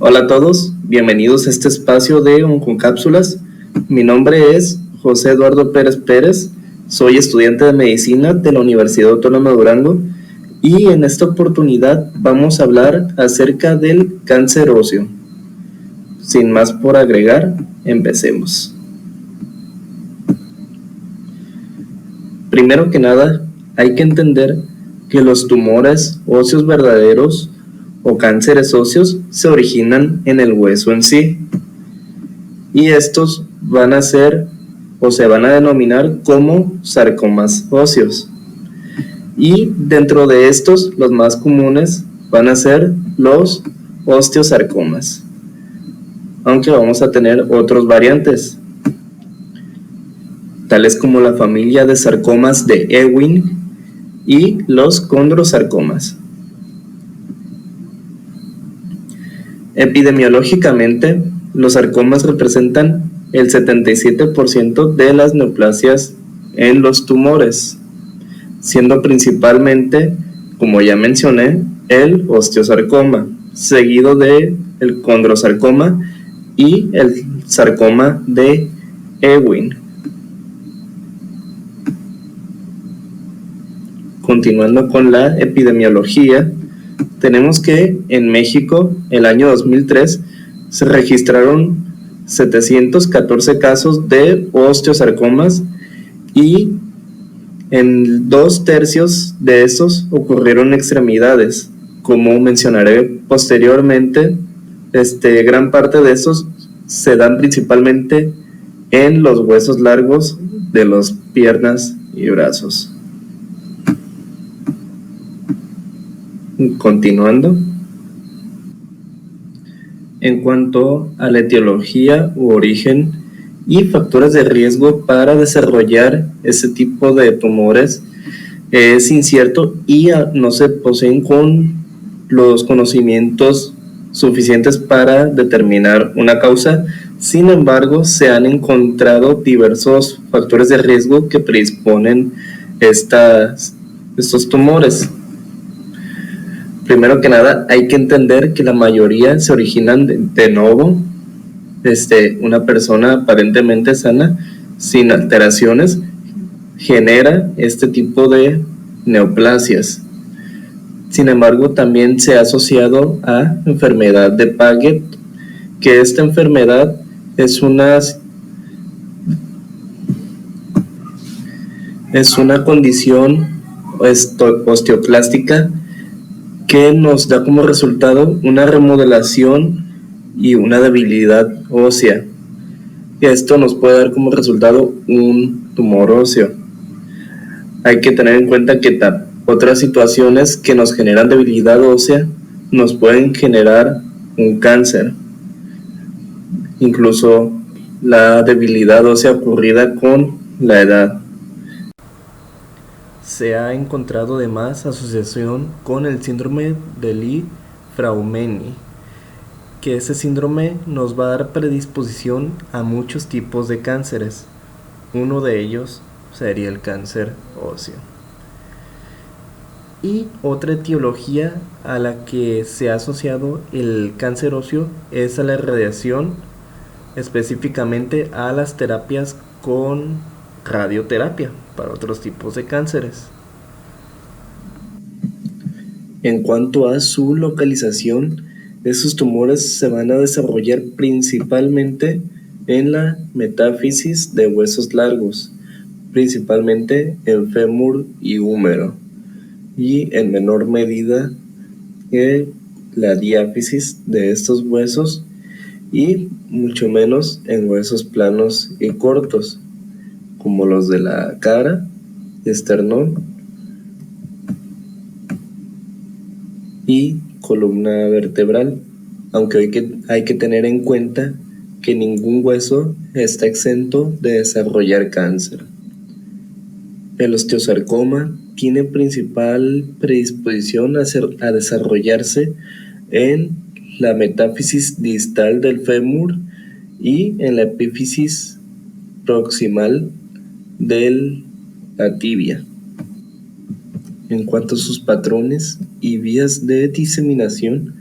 Hola a todos, bienvenidos a este espacio de Oncocápsulas. Mi nombre es José Eduardo Pérez Pérez, soy estudiante de medicina de la Universidad Autónoma de Durango y en esta oportunidad vamos a hablar acerca del cáncer óseo. Sin más por agregar, empecemos. Primero que nada, hay que entender que los tumores óseos verdaderos o cánceres óseos se originan en el hueso en sí, y estos van a ser o se van a denominar como sarcomas óseos. Y dentro de estos, los más comunes van a ser los osteosarcomas, aunque vamos a tener otros variantes, tales como la familia de sarcomas de Ewing y los condrosarcomas. Epidemiológicamente, los sarcomas representan el 77% de las neoplasias en los tumores, siendo principalmente, como ya mencioné, el osteosarcoma, seguido de el condrosarcoma y el sarcoma de Ewing. Continuando con la epidemiología, tenemos que en México, el año 2003, se registraron 714 casos de osteosarcomas y en 2/3 de estos ocurrieron extremidades. Como mencionaré posteriormente, gran parte de estos se dan principalmente en los huesos largos de las piernas y brazos. Continuando, en cuanto a la etiología u origen y factores de riesgo para desarrollar ese tipo de tumores, es incierto y no se poseen con los conocimientos suficientes para determinar una causa. Sin embargo, se han encontrado diversos factores de riesgo que predisponen estos tumores. Primero que nada, hay que entender que la mayoría se originan de novo, una persona aparentemente sana, sin alteraciones, genera este tipo de neoplasias. Sin embargo, también se ha asociado a enfermedad de Paget, que esta enfermedad es una condición osteoclástica que nos da como resultado una remodelación y una debilidad ósea. Esto nos puede dar como resultado un tumor óseo. Hay que tener en cuenta que otras situaciones que nos generan debilidad ósea nos pueden generar un cáncer. Incluso la debilidad ósea ocurrida con la edad. Se ha encontrado además asociación con el síndrome de Li-Fraumeni, que ese síndrome nos va a dar predisposición a muchos tipos de cánceres. Uno de ellos sería el cáncer óseo. Y otra etiología a la que se ha asociado el cáncer óseo es a la radiación, específicamente a las terapias con radioterapia para otros tipos de cánceres. En cuanto a su localización, esos tumores se van a desarrollar principalmente en la metáfisis de huesos largos, principalmente en fémur y húmero, y en menor medida en la diáfisis de estos huesos y mucho menos en huesos planos y cortos, como los de la cara, esternón y columna vertebral, aunque hay que tener en cuenta que ningún hueso está exento de desarrollar cáncer. El osteosarcoma tiene principal predisposición a desarrollarse en la metáfisis distal del fémur y en la epífisis proximal de la tibia. En cuanto a sus patrones y vías de diseminación,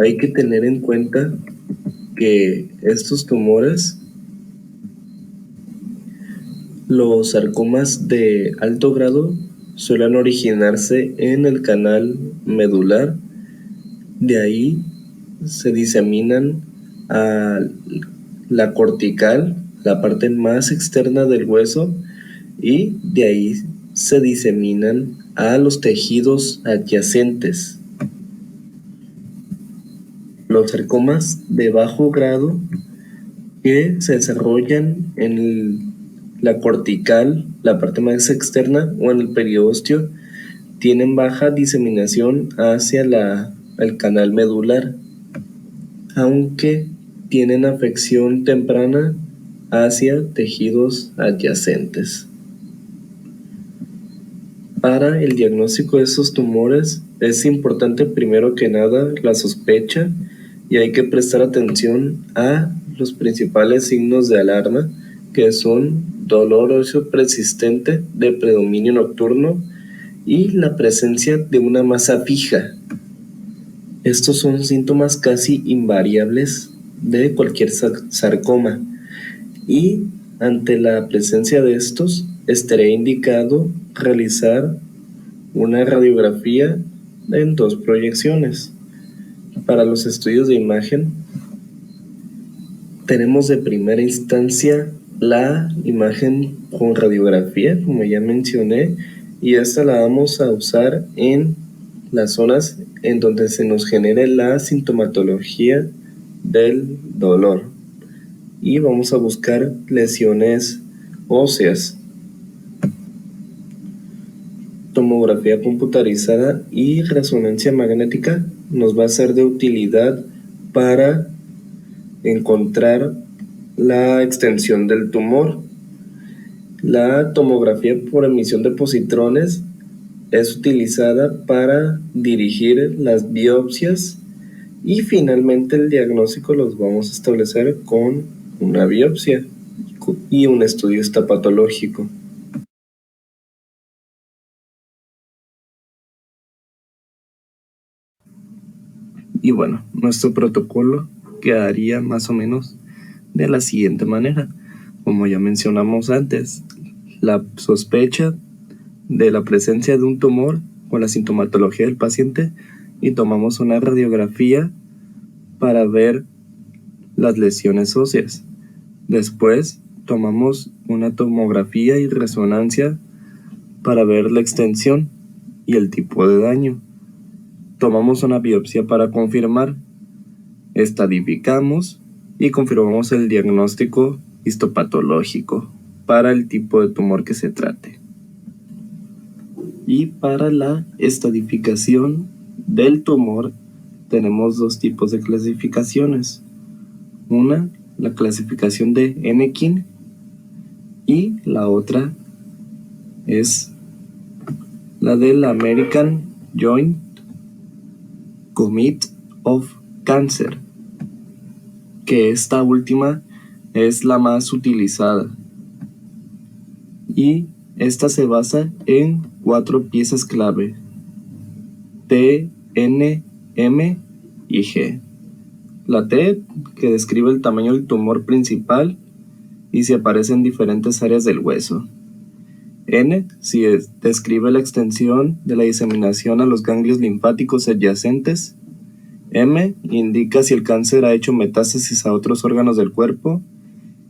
Hay que tener en cuenta que estos tumores, los sarcomas de alto grado, suelen originarse en el canal medular. De ahí se diseminan a la cortical, la parte más externa del hueso, y de ahí se diseminan a los tejidos adyacentes. Los sarcomas de bajo grado, que se desarrollan en la cortical, la parte más externa, o en el periósteo, tienen baja diseminación hacia el canal medular, aunque tienen afección temprana hacia tejidos adyacentes. Para el diagnóstico de estos tumores es importante primero que nada la sospecha, y hay que prestar atención a los principales signos de alarma, que son dolor óseo persistente de predominio nocturno y la presencia de una masa fija. Estos son síntomas casi invariables de cualquier sarcoma, y ante la presencia de estos estaría indicado realizar una radiografía en 2 proyecciones. Para los estudios de imagen tenemos de primera instancia la imagen con radiografía, como ya mencioné, y esta la vamos a usar en las zonas en donde se nos genere la sintomatología del dolor, y vamos a buscar lesiones óseas. Tomografía computarizada y resonancia magnética nos va a ser de utilidad para encontrar la extensión del tumor. La tomografía por emisión de positrones es utilizada para dirigir las biopsias, y finalmente el diagnóstico los vamos a establecer con una biopsia y un estudio histopatológico. Y bueno, nuestro protocolo quedaría más o menos de la siguiente manera. Como ya mencionamos antes, la sospecha de la presencia de un tumor o la sintomatología del paciente, y tomamos una radiografía para ver las lesiones óseas. Después tomamos una tomografía y resonancia para ver la extensión y el tipo de daño. Tomamos una biopsia para confirmar, estadificamos y confirmamos el diagnóstico histopatológico para el tipo de tumor que se trate. Y para la estadificación del tumor tenemos 2 tipos de clasificaciones. Una, la clasificación de Enneking, y la otra es la del American Joint Committee of Cancer, que esta última es la más utilizada, y esta se basa en 4 piezas clave: T, N, M y G. La T, que describe el tamaño del tumor principal y si aparece en diferentes áreas del hueso. N, si describe la extensión de la diseminación a los ganglios linfáticos adyacentes. M, indica si el cáncer ha hecho metástasis a otros órganos del cuerpo.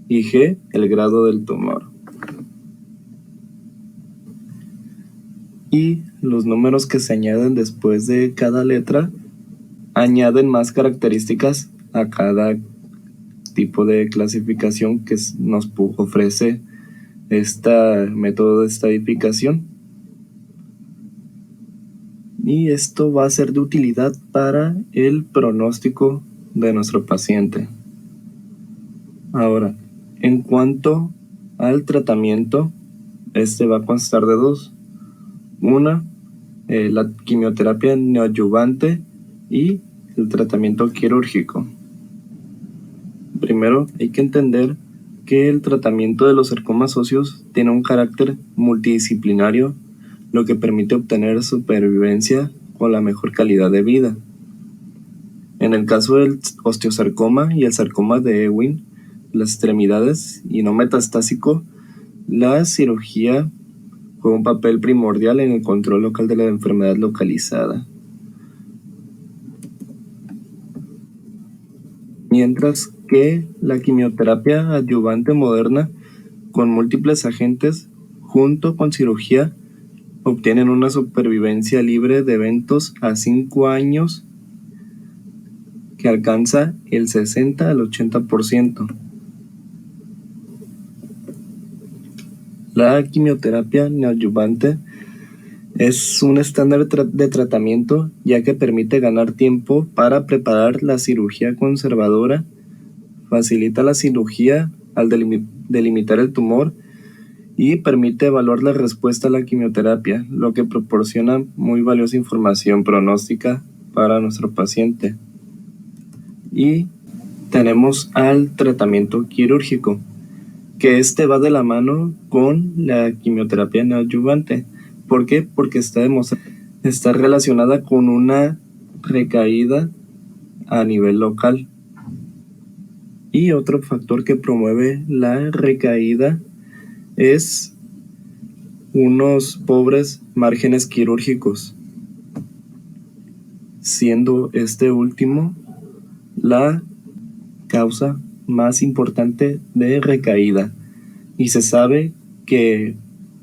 Y G, el grado del tumor. Y los números que se añaden después de cada letra añaden más características a cada tipo de clasificación que nos ofrece este método de estadificación. Y esto va a ser de utilidad para el pronóstico de nuestro paciente. Ahora, en cuanto al tratamiento, este va a constar de 2. Una, la quimioterapia neoadyuvante y el tratamiento quirúrgico. Primero, hay que entender que el tratamiento de los sarcomas óseos tiene un carácter multidisciplinario, lo que permite obtener supervivencia con la mejor calidad de vida. En el caso del osteosarcoma y el sarcoma de Ewing, las extremidades y no metastásico, la cirugía juega un papel primordial en el control local de la enfermedad localizada. Mientras que la quimioterapia adyuvante moderna con múltiples agentes junto con cirugía obtienen una supervivencia libre de eventos a 5 años que alcanza el 60 al 80%. La quimioterapia neoadyuvante es un estándar de tratamiento ya que permite ganar tiempo para preparar la cirugía conservadora, facilita la cirugía al delimitar el tumor y permite evaluar la respuesta a la quimioterapia, lo que proporciona muy valiosa información pronóstica para nuestro paciente. Y tenemos al tratamiento quirúrgico, que va de la mano con la quimioterapia neoadyuvante. ¿Por qué? Porque está relacionada con una recaída a nivel local. Y otro factor que promueve la recaída es unos pobres márgenes quirúrgicos, siendo este último la causa más importante de recaída. Y se sabe que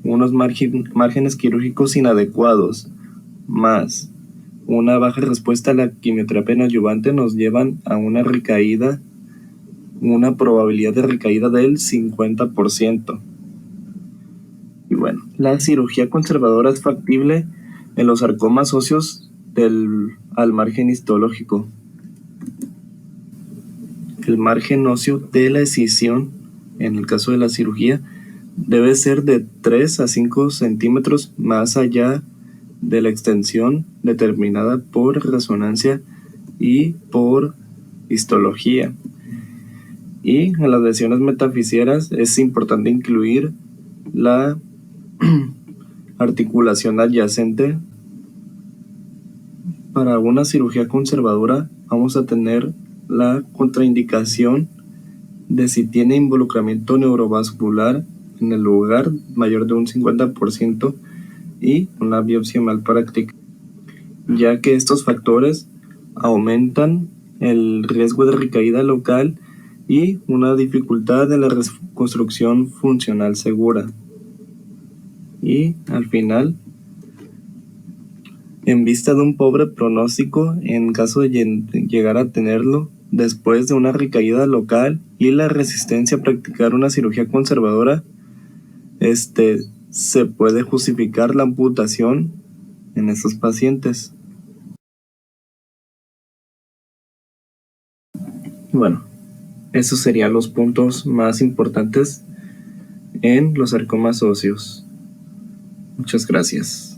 unos márgenes quirúrgicos inadecuados más una baja respuesta a la quimioterapia neoadyuvante nos llevan a una recaída, una probabilidad de recaída del 50%. Y bueno, la cirugía conservadora es factible en los sarcomas óseos al margen histológico. El margen óseo de la escisión, en el caso de la cirugía, debe ser de 3 a 5 centímetros más allá de la extensión determinada por resonancia y por histología. Y en las lesiones metafisieras es importante incluir la articulación adyacente. Para una cirugía conservadora vamos a tener la contraindicación de si tiene involucramiento neurovascular en el lugar mayor de un 50% y una biopsia malpráctica, ya que estos factores aumentan el riesgo de recaída local y una dificultad en la reconstrucción funcional segura. Y al final, en vista de un pobre pronóstico en caso de llegar a tenerlo, después de una recaída local y la resistencia a practicar una cirugía conservadora, se puede justificar la amputación en estos pacientes. Bueno, esos serían los puntos más importantes en los sarcomas óseos. Muchas gracias.